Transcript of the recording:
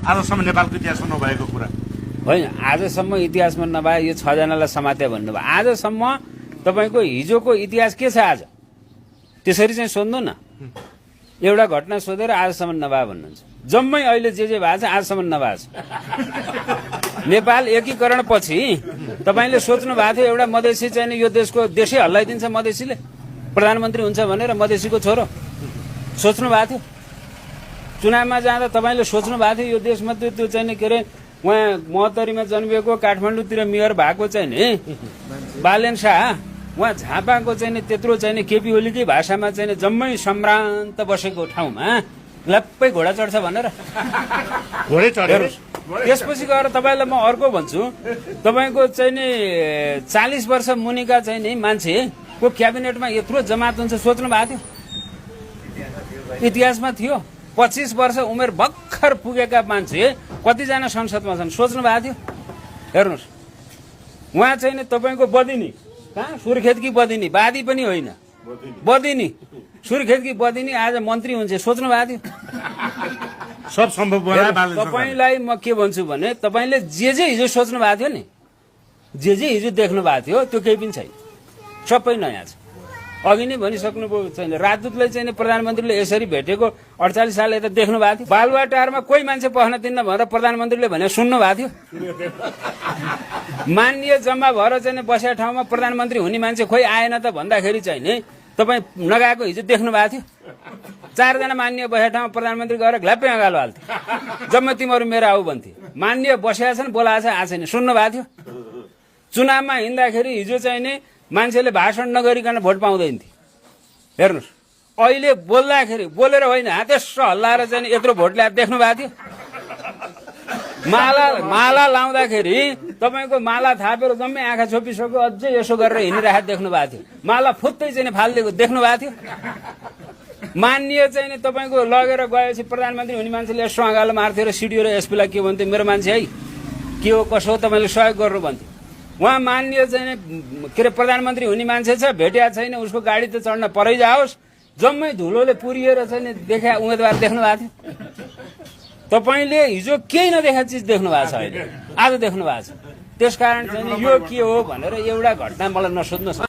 आजसम्म नेपालको इतिहासमा नभएको कुरा होइन। आजसम्म इतिहासमा नभए यो 6 जनालाई समात्या भन्नुभयो। आजसम्म तपाईँको हिजोको इतिहास के छ आज त्यसरी चाहिँ सोध्नु न। एउटा घटना सोधेर आजसम्म नभए भन्नुहुन्छ। जम्मै अहिले जे भएको छ आजसम्म नभएको छ। नेपाल एकीकरण पछि तपाईँले सोच्नु भएको थियो एउटा मधेसी चाहिँ यो देशै हल्लाइदिन्छ मधेसीले प्रधानमन्त्री हुन्छ भनेर, मधेसीको छोरो सोच्नु भएको थियो। चुनावमा जाँदा तपाईँले सोच्नु भएको थियो यो देशमध्ये त्यो चाहिँ के अरे उहाँ महोत्तरीमा जन्मिएको काठमाडौँतिर मेयर भएको चाहिँ नि बालेन शाह उहाँ झापाको चाहिँ त्यत्रो चाहिँ केपी ओलीकै भाषामा चाहिँ जम्मै सम्भ्रान्त बसेको ठाउँमा लप्पै घोडा चढ्छ भनेर घोडै चढेर त्यसपछि गएर तपाईँलाई म अर्को भन्छु। तपाईँको चाहिँ नि 40 वर्ष मुनिका चाहिँ नि मान्छेको क्याबिनेटमा यत्रो जमात हुन्छ सोच्नु भएको थियो? इतिहासमा थियो? 25 वर्ष उमेर भर्खर पुगेका मान्छे कतिजना संसदमा छन् सोच्नु भएको थियो? हेर्नुहोस्, उहाँ चाहिँ नि तपाईँको बदिनी कहाँ सुर्खेतकी बदिनी, बादी पनि होइन बदिनी, सुर्खेतकी बदिनी आज मन्त्री हुन्छ सोच्नु भएको थियो? सब सम्भव बनाए बालेन सरकारले। तपाईँलाई म के भन्छु भने तपाईँले जे हिजो सोच्नु भएको थियो नि, जे हिजो देख्नु भएको थियो त्यो केही पनि छैन, सबै नयाँ छ। अघि नै भनिसक्नुभयो छैन, राजदूतलाई चाहिँ प्रधानमन्त्रीले यसरी भेटेको 48 साल यता देख्नु भएको थियो? बालुवाटारमा कोही मान्छे पस्न दिन्न भनेर प्रधानमन्त्रीले भने सुन्नु भएको थियो? माननीय जम्मा भएर चाहिँ बसेका ठाउँमा प्रधानमन्त्री हुने मान्छे खोइ आएन त भन्दाखेरि चाहिँ नि तपाईँ नगएको हिजो देख्नु भएको थियो? 4 जना माननीय बसेका ठाउँमा प्रधानमन्त्री गएर घ्ल्याप्पै अँगालो हाल्थ्यो, जम्मै तिमीहरू मेरो आऊ भन्थे। माननीय बसेका छन् बोलाएको छ आएको छैन सुन्नु भएको थियो? चुनावमा हिँड्दाखेरि हिजो चाहिँ नि मान्छेले भाषण नगरिकन भोट पाउँदैन थियो। हेर्नुहोस्, अहिले बोल्दाखेरि बोलेर होइन त्यसो हल्लाएर चाहिँ यत्रो भोट ल्याएर देख्नु भएको थियो? माला लाउँदाखेरि तपाईँको माला थापेर जम्मै आँखा छोपिसक्यो अझै यसो गरेर हिँडिरहेको देख्नु भएको थियो? माला फुत्तै चाहिँ फालिदिएको देख्नु भएको थियो? मान्य चाहिँ नि तपाईँको लगेर गएपछि प्रधानमन्त्री हुने मान्छेले यसो अँगालो मार्थ्यो र सिडिओ र एसपीलाई के भन्थ्यो, मेरो मान्छे है के हो कसो हो तपाईँले सहयोग गर्नु भन्थ्यो। उहाँ मान्य चाहिँ के अरे प्रधानमन्त्री हुने मान्छे छ, भेटिया छैन, उसको गाडी त चढ्न परै जाओस्, जम्मै धुलोले पुरिएर चाहिँ देखा उम्मेदवार देख्नु भएको थियो? तपाईँले हिजो केही नदेखा चिज देख्नु भएको छ, अहिले आज देख्नु भएको छ। त्यसकारण चाहिँ यो के हो भनेर एउटा घटना मलाई नसोध्नुहोस्।